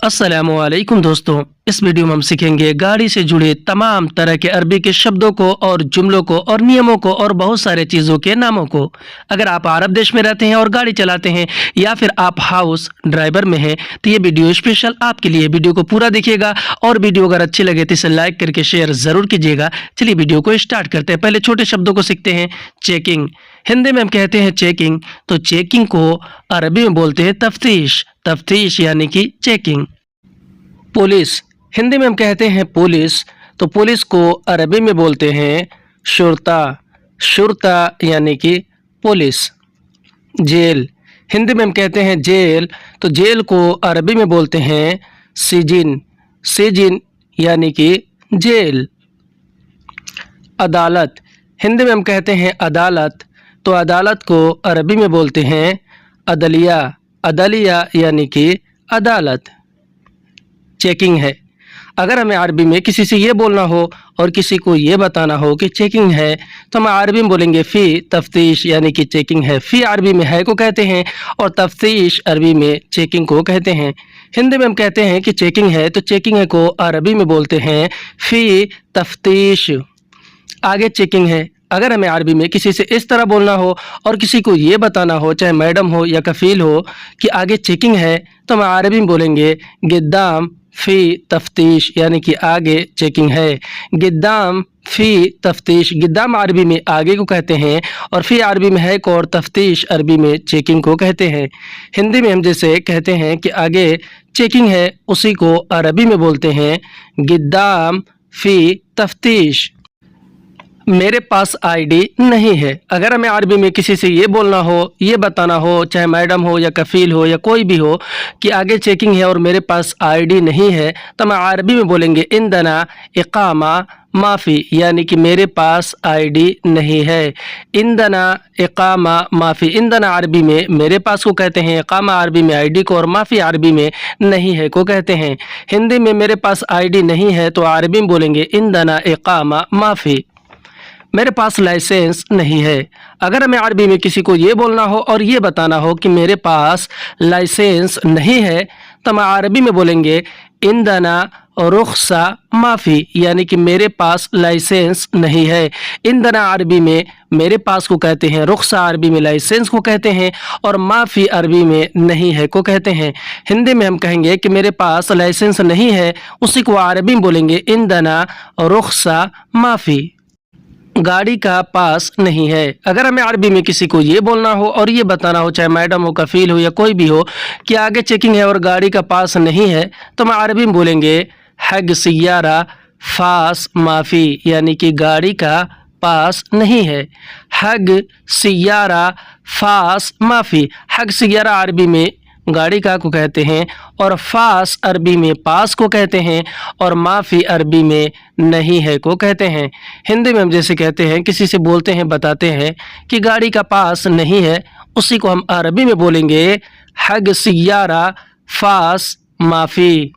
अस्सलामुअलैकुम दोस्तों, इस वीडियो में हम सीखेंगे गाड़ी से जुड़े तमाम तरह के अरबी के शब्दों को और जुमलों को और नियमों को और बहुत सारे चीज़ों के नामों को। अगर आप अरब देश में रहते हैं और गाड़ी चलाते हैं या फिर आप हाउस ड्राइवर में हैं तो ये वीडियो स्पेशल आपके लिए। वीडियो को पूरा देखिएगा और वीडियो अगर अच्छी लगे तो इसे लाइक करके शेयर ज़रूर कीजिएगा। चलिए वीडियो को स्टार्ट करते हैं। पहले छोटे शब्दों को सीखते हैं। चेकिंग, हिंदी में हम कहते हैं चेकिंग, तो चेकिंग को अरबी में बोलते हैं तफ्तीश। तफ्तीश यानी कि चेकिंग। पुलिस, हिंदी में हम कहते हैं पुलिस, तो पुलिस को अरबी में बोलते हैं शुर्ता। शुर्ता यानी कि पुलिस। जेल, हिंदी में हम कहते हैं जेल, तो जेल को अरबी में बोलते हैं सिजिन। सिजिन यानी कि जेल। अदालत, हिंदी में हम कहते हैं अदालत, तो अदालत को अरबी में बोलते हैं अदलिया। अदलिया यानी कि अदालत। चेकिंग है, अगर हमें अरबी में किसी से ये बोलना हो और किसी को ये बताना हो कि चेकिंग है तो हम अरबी में बोलेंगे फ़ी तफ्तीश यानी कि चेकिंग है। फ़ी अरबी में है को कहते हैं और तफ्तीश अरबी में चेकिंग को कहते हैं। हिंदी में हम कहते हैं कि चेकिंग है, तो चेकिंग है को अरबी में बोलते हैं फ़ी तफ्तीश। आगे चेकिंग है, अगर हमें अरबी में किसी से इस तरह बोलना हो और किसी को ये बताना हो, चाहे मैडम हो या कफ़ील हो, कि आगे चेकिंग है, तो हम अरबी में बोलेंगे गिद्दाम फ़ी तफ्तीश यानी कि आगे चेकिंग है। गिद्दाम फ़ी तफ्तीश। गिद्दाम अरबी में आगे को कहते हैं और फ़ी अरबी में है को और तफ्तीश अरबी में चेकिंग को कहते हैं। हिंदी में हम जैसे कहते हैं कि आगे चेकिंग है, उसी को अरबी में बोलते हैं गिद्दाम फ़ी तफ्तीश। मेरे पास आईडी नहीं है, अगर हमें अरबी में किसी से ये बोलना हो, ये बताना हो, चाहे मैडम हो या कफ़ील हो या कोई भी हो, कि आगे चेकिंग है और मेरे पास आईडी नहीं है, तो हम अरबी में बोलेंगे इंदना इकामा माफ़ी यानी कि मेरे पास आईडी नहीं है। इंदना इकामा माफ़ी। इंदना अरबी में मेरे पास को कहते हैं, इकामा अरबी में आईडी को और माफ़ी अरबी में नहीं है को कहते हैं। हिंदी में मेरे पास आईडी नहीं है तो अरबी में बोलेंगे इंदना इकामा माफ़ी। मेरे पास लाइसेंस नहीं है, अगर हमें अरबी में किसी को ये बोलना हो और ये बताना हो कि मेरे पास लाइसेंस नहीं है, तो हम अरबी में बोलेंगे इंदना रुख्सा माफ़ी यानी कि मेरे पास लाइसेंस नहीं है। इंदना अरबी में मेरे पास को कहते हैं, रुख्सा अरबी में लाइसेंस को कहते हैं और माफ़ी अरबी में नहीं है को कहते हैं। हिंदी में हम कहेंगे कि मेरे पास लाइसेंस नहीं है, उसी को अरबी में बोलेंगे इंदना रुख्सा माफ़ी। गाड़ी का पास नहीं है, अगर हमें अरबी में किसी को ये बोलना हो और ये बताना हो, चाहे मैडम हो, कफ़ील हो या कोई भी हो, कि आगे चेकिंग है और गाड़ी का पास नहीं है, तो हम अरबी में बोलेंगे हग सियारा फास माफ़ी यानी कि गाड़ी का पास नहीं है। हग सियारा फास माफ़ी। हग सियारा अरबी में गाड़ी का को कहते हैं और फास अरबी में पास को कहते हैं और माफ़ी अरबी में नहीं है को कहते हैं। हिंदी में हम जैसे कहते हैं, किसी से बोलते हैं, बताते हैं कि गाड़ी का पास नहीं है, उसी को हम अरबी में बोलेंगे हग सियारा फास माफ़ी।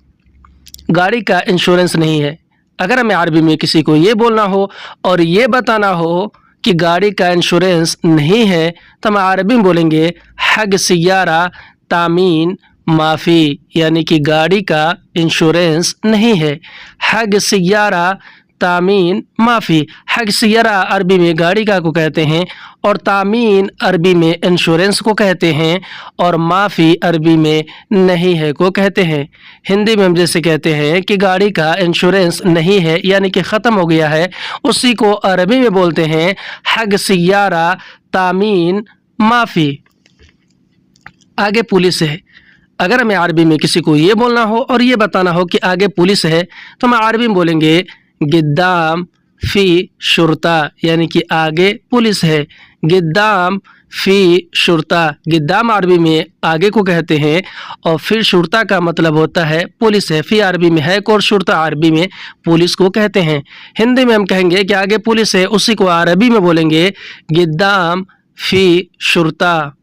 गाड़ी का इंश्योरेंस नहीं है, अगर हमें अरबी में किसी को ये बोलना हो और ये बताना हो कि गाड़ी का इंश्योरेंस नहीं है, तो हम अरबी में बोलेंगे हग सियारा तामीन माफ़ी यानी कि गाड़ी का इंश्योरेंस नहीं है। हग सियारा तामीन माफ़ी। हग सियारा अरबी में गाड़ी का को कहते हैं और तामीन अरबी में इंश्योरेंस को कहते हैं और माफ़ी अरबी में नहीं है को कहते हैं। हिंदी में हम जैसे कहते हैं कि गाड़ी का इंश्योरेंस नहीं है यानी कि ख़त्म हो गया है, उसी को अरबी में बोलते हैं हग सियारा तामीन माफ़ी। आगे पुलिस है, अगर हमें अरबी में किसी को ये बोलना हो और ये बताना हो कि आगे पुलिस है, तो हम अरबी में बोलेंगे गिद्दाम फ़ी शुर्ता यानी कि आगे पुलिस है। गिद्दाम फ़ी शुर्ता। गिद्दाम अरबी में आगे को कहते हैं और फिर शुर्ता का मतलब होता है पुलिस है। फ़ी अरबी में है को और शुर्ता अरबी में पुलिस को कहते हैं। हिंदी में हम कहेंगे कि आगे पुलिस है, उसी को अरबी में बोलेंगे गिद्दाम फ़ी शुर्ता।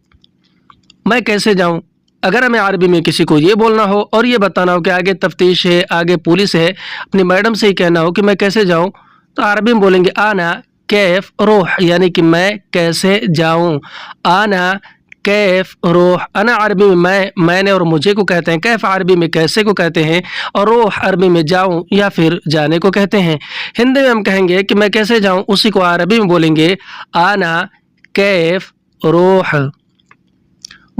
मैं कैसे जाऊं, अगर हमें अरबी में किसी को ये बोलना हो और ये बताना हो कि आगे तफ्तीश है, आगे पुलिस है, अपनी मैडम से ही कहना हो कि मैं कैसे जाऊं, तो अरबी में बोलेंगे आना कैफ रोह यानी कि मैं कैसे जाऊं। आना कैफ रोह, अना अरबी में मैंने और मुझे को कहते हैं, कैफ अरबी में कैसे को कहते हैं, और रोह अरबी में जाऊं या फिर जाने को कहते हैं। हिंदी में हम कहेंगे कि मैं कैसे जाऊं, उसी को अरबी में बोलेंगे आना कैफ रोह।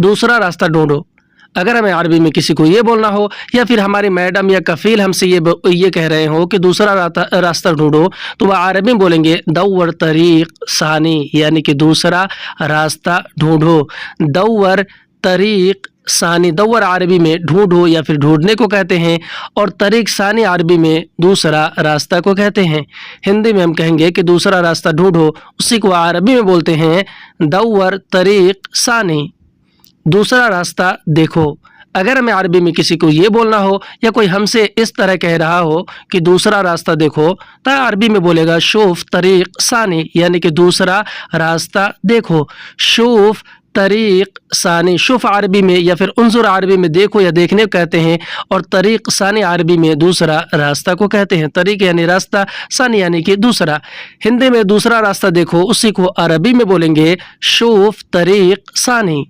दूसरा रास्ता ढूंढो, अगर हमें अरबी में किसी को ये बोलना हो या फिर हमारी मैडम या कफील हमसे ये कह रहे हो कि दूसरा रास्ता ढूंढो, तो वह अरबी में बोलेंगे दौवर तरीक सानी, यानी कि दूसरा रास्ता ढूंढो। दौवर तरीक सानी, दौवर अरबी में ढूंढो या फिर ढूंढने को कहते हैं, और तरीक सानी अरबी में दूसरा रास्ता को कहते हैं। हिंदी में हम कहेंगे कि दूसरा रास्ता ढूंढो, उसी को अरबी में बोलते हैं दौवर तरीक सानी, दूसरा रास्ता देखो। अगर हमें अरबी में किसी को ये बोलना हो या कोई हमसे इस तरह कह रहा हो कि दूसरा रास्ता देखो, तो अरबी में बोलेगा शूफ तरीक सानी, यानी कि दूसरा रास्ता देखो। शूफ तरीक सानी, शुफ अरबी में या फिर उन्जुर अरबी में देखो या देखने को कहते हैं, और तरीक सानी अरबी में दूसरा रास्ता को कहते हैं। तरीक यानी रास्ता, सानी यानी कि दूसरा। हिंदी में दूसरा रास्ता देखो, उसी को अरबी में बोलेंगे शूफ तरीक सानी।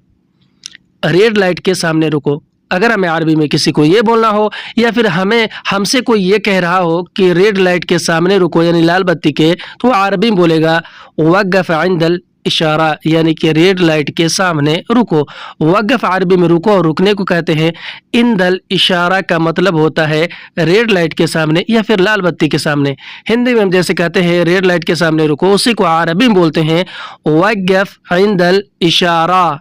रेड लाइट के सामने रुको, अगर हमें अरबी में किसी को ये बोलना हो या फिर हमसे कोई ये कह रहा हो कि रेड लाइट के सामने रुको यानी लाल बत्ती के, तो अरबी में बोलेगा वक़्फ़ इंदल इशारा, यानी कि रेड लाइट के सामने रुको। वक़्फ़ अरबी में रुको और रुकने को कहते हैं। इंदल इशारा का मतलब होता है रेड लाइट के सामने या फिर लाल बत्ती के सामने। हिंदी में हम जैसे कहते हैं रेड लाइट के सामने रुको, उसी को अरबी में बोलते हैं वक़्फ़ इंदल इशारा।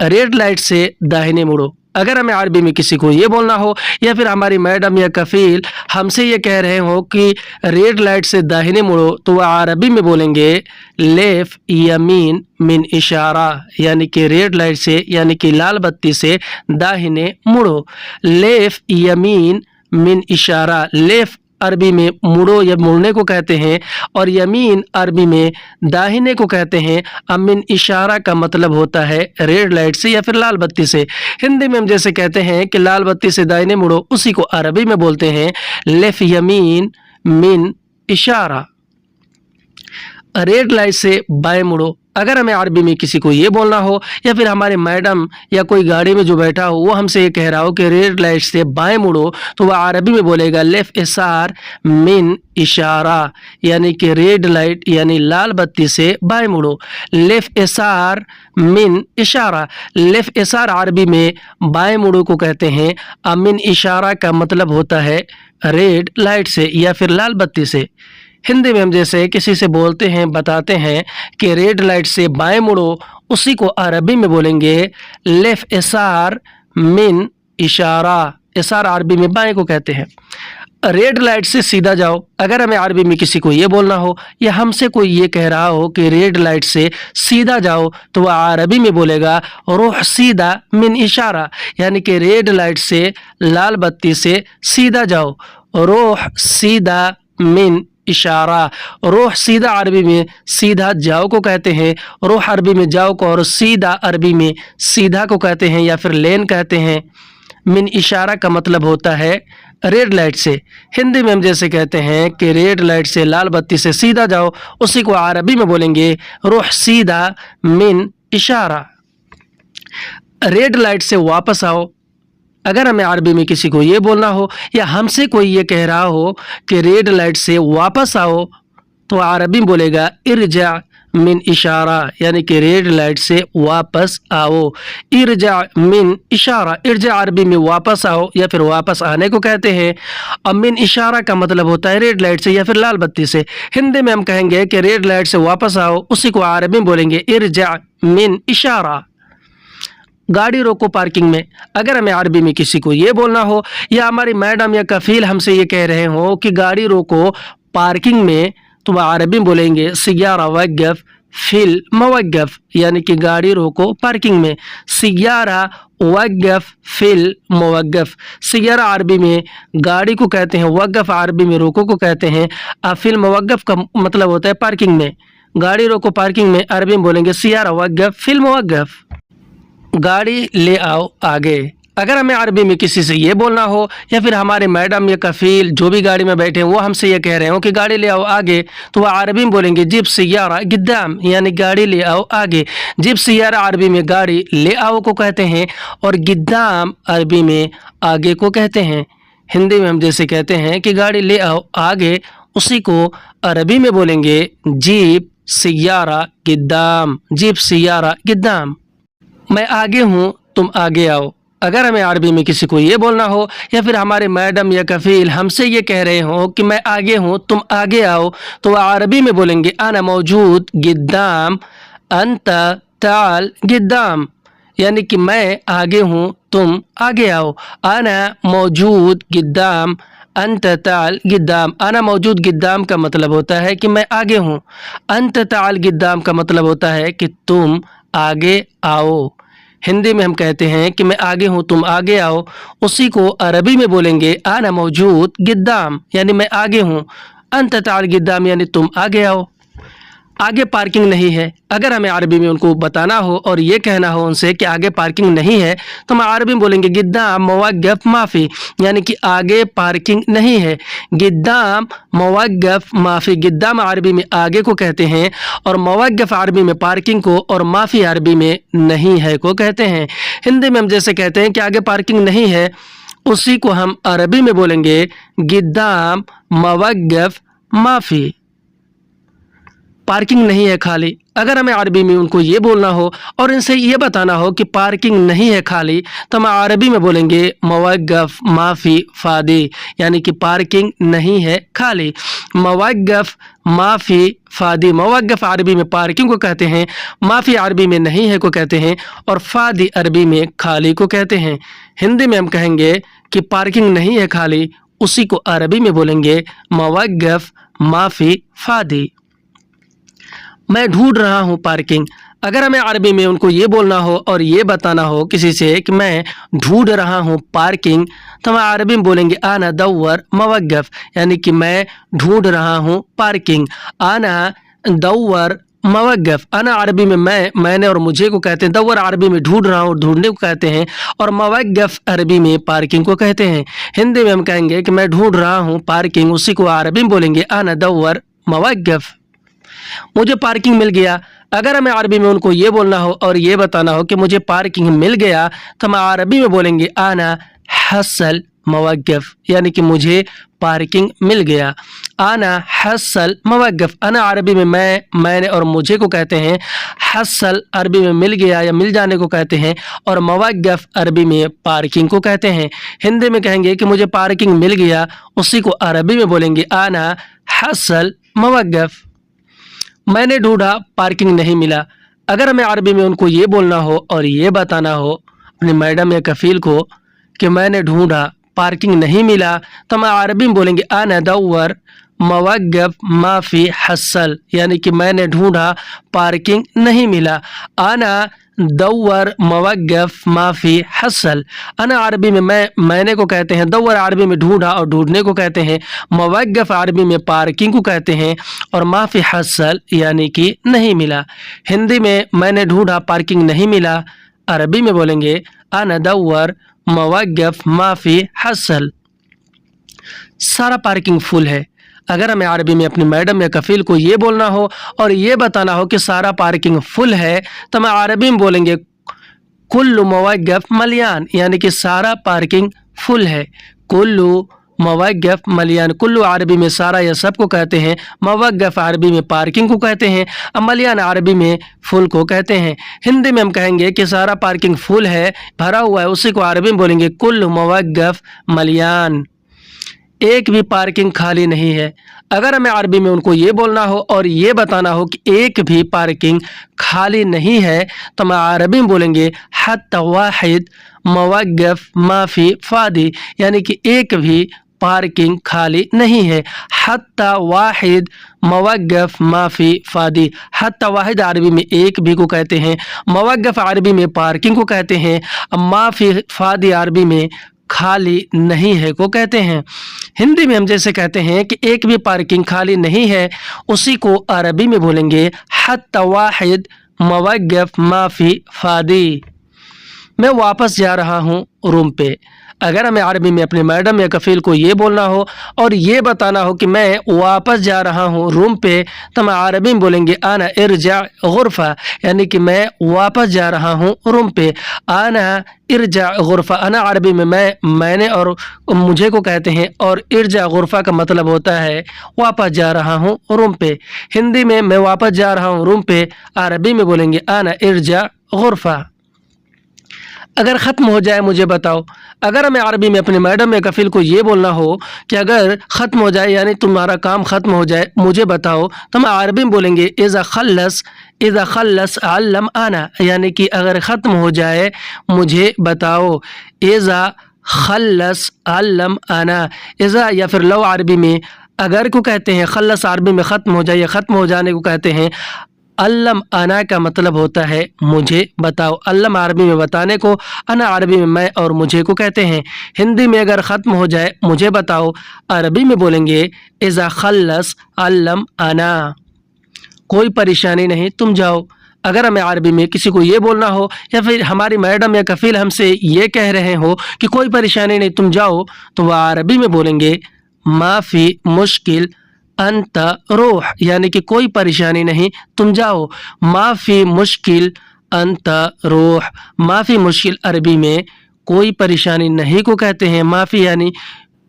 रेड लाइट से दाहिने मुड़ो, अगर हमें अरबी में किसी को ये बोलना हो या फिर हमारी मैडम या कफील हमसे ये कह रहे हो कि रेड लाइट से दाहिने मुड़ो, तो वह अरबी में बोलेंगे लेफ यमीन मिन इशारा, यानी कि रेड लाइट से यानी कि लाल बत्ती से दाहिने मुड़ो। लेफ यमीन मिन इशारा, लेफ अरबी में मुड़ो या मुड़ने को कहते हैं, और यमीन अरबी में दाहिने को कहते हैं। अमीन इशारा का मतलब होता है रेड लाइट से या फिर लाल बत्ती से। हिंदी में हम जैसे कहते हैं कि लाल बत्ती से दाहिने मुड़ो, उसी को अरबी में बोलते हैं लेफ यमीन मिन इशारा। रेड लाइट से बाएं मुड़ो, अगर हमें अरबी में किसी को ये बोलना हो या फिर हमारे मैडम या कोई गाड़ी में जो बैठा हो वो हमसे ये कह रहा हो कि रेड लाइट से बाएं मुड़ो, तो वह अरबी में बोलेगा लेफ इशार मिन इशारा, यानी कि रेड लाइट यानी लाल बत्ती से बाएं मुड़ो। लेफ इशार मिन इशारा, लेफ इशार अरबी में बाएं मुड़ो को कहते हैं। अमिन इशारा का मतलब होता है रेड लाइट से या फिर लाल बत्ती से। हिंदी में हम जैसे किसी से बोलते हैं, बताते हैं कि रेड लाइट से बाएं मुड़ो, उसी को अरबी में बोलेंगे लेफ इशार मिन इशारा। इशार अरबी में बाएं को कहते हैं। रेड लाइट से सीधा जाओ, अगर हमें अरबी में किसी को ये बोलना हो या हमसे कोई ये कह रहा हो कि रेड लाइट से सीधा जाओ, तो वह अरबी में बोलेगा रुह सीधा मिन इशारा, यानी कि रेड लाइट से लाल बत्ती से सीधा जाओ। रुह सीधा मिन इशारा। रोह सीधा अरबी में सीधा जाओ को कहते हैं। रोह अरबी में जाओ को और सीधा अरबी में सीधा को कहते हैं या फिर लेन कहते हैं। मिन इशारा का मतलब होता है रेड लाइट से। हिंदी में हम जैसे कहते हैं कि रेड लाइट से लाल बत्ती से सीधा जाओ, उसी को अरबी में बोलेंगे रुह सीधा मिन इशारा। रेड लाइट से वापस आओ, अगर हमें अरबी में किसी को ये बोलना हो या हमसे कोई ये कह रहा हो कि रेड लाइट से वापस आओ, तो अरबी में बोलेगा इरजा मिन इशारा, यानी कि रेड लाइट से वापस आओ। इरजा मिन इशारा, इरजा अरबी में वापस आओ या फिर वापस आने को कहते हैं। और मिन इशारा का मतलब होता है रेड लाइट से या फिर लाल बत्ती से। हिंदी में हम कहेंगे कि रेड लाइट से वापस आओ, उसी को अरबी में बोलेंगे इरजा मिन इशारा। गाड़ी रोको पार्किंग में, अगर हमें अरबी में किसी को ये बोलना हो या हमारी मैडम या कफील हमसे ये कह रहे हो कि गाड़ी रोको पार्किंग में, तो वह अरबी में बोलेंगे सियारा वक़्फ़ फिल मवक़्फ़, यानी कि गाड़ी रोको पार्किंग में। सियारा वक़्फ़ फिल मवक़्फ़, सियारा अरबी में गाड़ी को कहते हैं, वक़्फ़ अरबी में रोको को कहते हैं। फिल मवक़्फ़ का मतलब होता है पार्किंग में। गाड़ी रोको पार्किंग में अरबी में बोलेंगे सियारा वक़्फ़ फिल मवक़्फ़। गाड़ी ले आओ आगे, अगर हमें अरबी में किसी से ये बोलना हो या फिर हमारे मैडम या कफ़ील जो भी गाड़ी में बैठे हैं वो हमसे ये कह रहे हो कि गाड़ी ले आओ आगे, तो वह अरबी में बोलेंगे जिब सय्यारा गिद्दाम, यानी गाड़ी ले आओ आगे। जिब सय्यारा अरबी में गाड़ी ले आओ को कहते हैं और गिद्दाम अरबी में आगे को कहते हैं। हिंदी में हम जैसे कहते हैं कि गाड़ी ले आओ आगे, उसी को अरबी में बोलेंगे जीब सय्यारा गिद्दाम, जीब सय्यारा गिद्दाम। मैं आगे हूँ तुम आगे आओ। अगर हमें अरबी में किसी को ये बोलना हो या फिर हमारे मैडम या कफ़ील हमसे ये कह रहे हो कि मैं आगे हूँ तुम आगे आओ, तो वह अरबी में बोलेंगे अना मौजूद गिद्दाम अंत ताल गिद्दाम, यानी कि मैं आगे हूँ तुम आगे आओ। अना मौजूद गिद्दाम अंत ताल गिद्दाम। अना मौजूद गिद्दाम का मतलब होता है कि मैं आगे हूँ। अंत ताल गिद्दाम का मतलब होता है कि तुम आगे आओ। हिंदी में हम कहते हैं कि मैं आगे हूँ तुम आगे आओ, उसी को अरबी में बोलेंगे आना मौजूद गिद्दाम, यानी मैं आगे हूँ। अंत ताल गिद्दाम यानी तुम आगे आओ। आगे पार्किंग नहीं है, अगर हमें अरबी में उनको बताना हो और ये कहना हो उनसे कि आगे पार्किंग नहीं है, तो हम अरबी में बोलेंगे गिद्दाम मवक्कफ माफ़ी, यानी कि आगे पार्किंग नहीं है। गिद्दाम मवक्कफ माफ़ी, गिद्दाम अरबी में आगे को कहते हैं और मवक्कफ अरबी में पार्किंग को और माफ़ी अरबी में नहीं है को कहते हैं। हिंदी में हम जैसे कहते हैं कि आगे पार्किंग नहीं है, उसी को हम अरबी में बोलेंगे गिद्दाम मवक्कफ माफ़ी। पार्किंग नहीं है खाली, अगर हमें अरबी में उनको ये बोलना हो और इनसे ये बताना हो कि पार्किंग नहीं है खाली, तो हम अरबी में बोलेंगे मवक्कफ माफ़ी फ़ादी, यानी कि पार्किंग नहीं है खाली। मवक्कफ माफ़ी फ़ादी, मवक्कफ अरबी में पार्किंग को कहते हैं, माफ़ी अरबी में नहीं है को कहते हैं और फ़ादी अरबी में खाली को कहते हैं। हिंदी में हम कहेंगे कि पार्किंग नहीं है खाली, उसी को अरबी में बोलेंगे मवक्कफ माफ़ी फ़ादी। मैं ढूंढ रहा हूँ पार्किंग, अगर हमें अरबी में उनको ये बोलना हो और ये बताना हो किसी से कि मैं ढूंढ रहा हूँ पार्किंग, तो हम अरबी में बोलेंगे आना दौर मवक्कफ, यानी कि मैं ढूंढ रहा हूँ पार्किंग। आना दौर मवक्कफ, आना अरबी में मैंने और मुझे को कहते हैं, दौर अरबी में ढूंढ रहा हूँ ढूंढने को कहते हैं और मवक्कफ अरबी में पार्किंग को कहते हैं। हिंदी में हम कहेंगे कि मैं ढूंढ रहा हूँ पार्किंग, उसी को अरबी में बोलेंगे आना दौर मवक्कफ। मुझे पार्किंग मिल गया, अगर हमें अरबी में उनको ये बोलना हो और ये बताना हो कि मुझे पार्किंग मिल गया, तो हम अरबी में बोलेंगे आना हसल मवक्कफ, यानी कि मुझे पार्किंग मिल गया। आना हसल मवक्कफ, आना अरबी में मैंने और मुझे को कहते हैं, हसल अरबी में मिल गया या मिल जाने को कहते हैं और मवक्कफ अरबी में पार्किंग को कहते हैं। हिंदी में कहेंगे कि मुझे पार्किंग मिल गया, उसी को अरबी में बोलेंगे आना हसल मवक्कफ। मैंने ढूंढा पार्किंग नहीं मिला, अगर हमें अरबी में उनको ये बोलना हो और ये बताना हो अपनी मैडम या कफ़ील को कि मैंने ढूंढा पार्किंग नहीं मिला, तो हम अरबी में बोलेंगे आना दौर मवक्कफ माफ़ी हसल, यानी कि मैंने ढूंढा पार्किंग नहीं मिला। आना दौर मवक्कफ माफ़ी हसल, आना अरबी में मैंने को कहते हैं, दौर अरबी में ढूंढा और ढूंढने को कहते हैं, मवक्कफ अरबी में पार्किंग को कहते हैं और माफ़ी हसल यानी कि नहीं मिला। हिंदी में मैंने ढूंढा पार्किंग नहीं मिला, अरबी में बोलेंगे आना दौर मवक्कफ माफ़ी हसल। सारा पार्किंग फुल है, अगर हमें अरबी में अपनी मैडम या कफ़ील को ये बोलना हो और ये बताना हो कि सारा पार्किंग फुल है, तो हम अरबी में बोलेंगे कुल्लु मवक्कफ मलियान, यानी कि सारा पार्किंग फुल है। कुल्लु मवक्कफ मलियान, कुल्लु अरबी में सारा या सब को कहते हैं, मवक्कफ अरबी में पार्किंग को कहते हैं, मलियान अरबी में फुल को कहते हैं। हिंदी में हम कहेंगे कि सारा पार्किंग फुल है, भरा हुआ है, उसी को अरबी में बोलेंगे कुल्लु मवक्कफ मलियान। एक भी पार्किंग खाली नहीं है, अगर हमें अरबी में उनको ये बोलना हो और ये बताना हो कि एक भी पार्किंग खाली नहीं है, तो हम अरबी में बोलेंगे हत्ता वाहिद मवक्कफ माफ़ी फ़ादी, यानी कि एक भी पार्किंग खाली नहीं है। हत्ता वाहिद मवक्कफ माफ़ी फ़ादी, हत्ता वाहिद अरबी में एक भी को कहते हैं, मवक्कफ अरबी में पार्किंग को कहते हैं, माफ़ी फ़ादी अरबी में खाली नहीं है को कहते हैं। हिंदी में हम जैसे कहते हैं कि एक भी पार्किंग खाली नहीं है, उसी को अरबी में बोलेंगे हत्ता वाहिद मवक्कफ माफ़ी फ़ादी। मैं वापस जा रहा हूँ रूम पे। अगर हमें अरबी में अपने मैडम या कफ़ील को ये बोलना हो और ये बताना हो कि मैं वापस जा रहा हूँ रूम पे, तो हम अरबी में बोलेंगे आना इरजा गुरफ़ा, यानी कि मैं वापस जा रहा हूँ रूम पे। आना इरजा गुरफ़ा, आना अरबी में मैंने और मुझे को कहते हैं, और इरजा गुरफ़ा का मतलब होता है वापस जा रहा हूँ रूम पे। हिंदी में मैं वापस जा रहा हूँ रूम पे, अरबी में बोलेंगे आना इरजा गुरफ़ा। अगर ख़त्म हो जाए मुझे बताओ। अगर हमें अरबी में अपने मैडम या कफ़ील को ये बोलना हो कि अगर ख़त्म हो जाए यानी तुम्हारा काम ख़त्म हो जाए मुझे बताओ, तो हम अरबी में बोलेंगे इज़ा खल्लस अल्लम आना, यानी कि अगर ख़त्म हो जाए मुझे बताओ। इज़ा खल्लस अल्लम आना, इज़ा या फिर लो अरबी में अगर को कहते हैं, खल्लस अरबी में ख़त्म हो जाए या ख़त्म हो जाने को कहते हैं। अल्लम आना का मतलब होता है मुझे बताओ। अल्लम अरबी में बताने को, अना अरबी में मैं और मुझे को कहते हैं। हिंदी में अगर ख़त्म हो जाए मुझे बताओ, अरबी में बोलेंगे इज़ा खल्लस अल्लम आना। कोई परेशानी नहीं तुम जाओ। अगर हमें अरबी में किसी को ये बोलना हो या फिर हमारी मैडम या कफ़ील हमसे ये कह रहे हो कि कोई परेशानी नहीं तुम जाओ, तो वह अरबी में बोलेंगे माफ़ी मुश्किल अंत रोह, यानी कि कोई परेशानी नहीं तुम जाओ। माफ़ी मुश्किल अंत रोह, माफ़ी मुश्किल अरबी में कोई परेशानी नहीं को कहते हैं।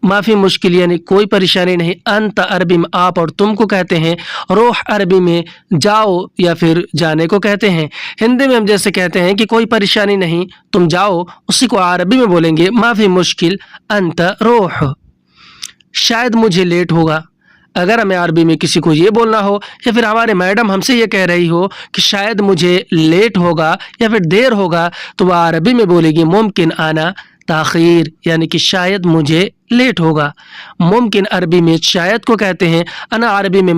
माफ़ी मुश्किल यानी कोई परेशानी नहीं, अंत अरबी में आप और तुम को कहते हैं। रोह अरबी में जाओ या फिर जाने को कहते हैं। हिंदी में हम जैसे कहते हैं कि कोई परेशानी नहीं तुम जाओ, उसी को अरबी में बोलेंगे माफ़ी मुश्किल अंत रोह। शायद मुझे लेट होगा। अगर हमें अरबी में किसी को ये बोलना हो या फिर हमारे मैडम हमसे ये कह रही हो कि शायद मुझे लेट होगा या फिर देर होगा, तो वह अरबी में बोलेगी मुमकिन आना ताख़ीर, यानी कि शायद मुझे लेट होगा। मुमकिन अरबी में शायद को कहते हैं, अना अरबी में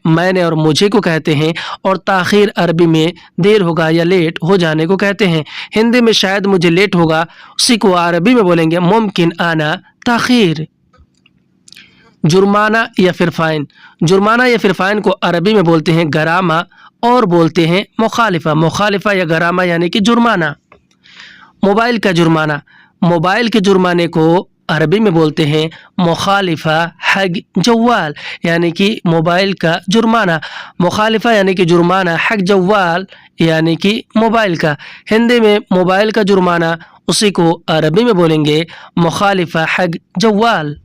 मैंने और मुझे को कहते हैं, और ताख़ीर अरबी में देर होगा या लेट हो जाने को कहते हैं। हिंदी में शायद मुझे लेट होगा, उसी को अरबी में बोलेंगे मुमकिन आना ताख़ीर। जुर्माना या फिर फ़ाइन, जुर्माना या फिर फ़ाइन को अरबी में बोलते हैं गरामा और बोलते हैं मुखालिफा। मुखालिफा या गरामा यानी कि जुर्माना। मोबाइल का जुर्माना, मोबाइल के जुर्माने को अरबी में बोलते हैं मुखालिफा हग जवाल, यानी कि मोबाइल का जुर्माना। मुखालिफा यानी कि जुर्माना, हग जवाल यानी कि मोबाइल का। हिंदी में मोबाइल का जुर्माना, उसी को अरबी में बोलेंगे मुखालिफा हग जवाल।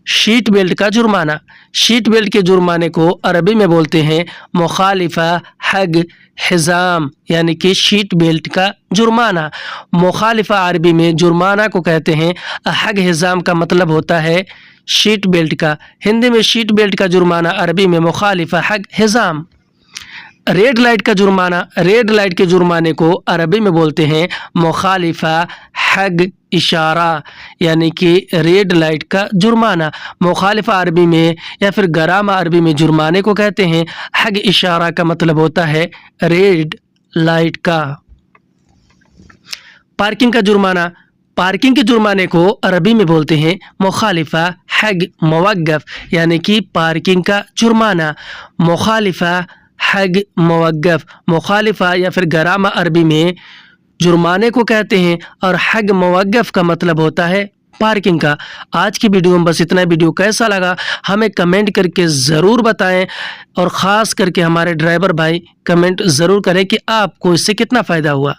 शीट बेल्ट का जुर्माना, शीट बेल्ट के जुर्माने को अरबी में बोलते हैं मुखालिफा हग हिजाम, यानी कि शीट बेल्ट का जुर्माना। मुखालिफा अरबी में जुर्माना को कहते हैं, हग हिजाम का मतलब होता है शीट बेल्ट का। हिंदी में शीट बेल्ट का जुर्माना, अरबी में मुखालिफा हग हिजाम। रेड लाइट का जुर्माना, रेड लाइट के जुर्माने को अरबी में बोलते हैं मुखालिफा हग इशारा, यानी कि रेड लाइट का जुर्माना। मुखालिफा अरबी में या फिर गरामा अरबी में जुर्माने को कहते हैं, हग इशारा का मतलब होता है रेड लाइट का। पार्किंग का जुर्माना, पार्किंग के जुर्माने को अरबी में बोलते हैं मुखालिफा हग मवक्कफ, यानी कि पार्किंग का जुर्माना। मुखालिफा हग मवक्कफ, मुखालिफा या फिर गरामा अरबी में जुर्माने को कहते हैं, और हग मवक्कफ का मतलब होता है पार्किंग का। आज की वीडियो में बस इतना। वीडियो कैसा लगा हमें कमेंट करके ज़रूर बताएं, और ख़ास करके हमारे ड्राइवर भाई कमेंट ज़रूर करें कि आपको इससे कितना फ़ायदा हुआ।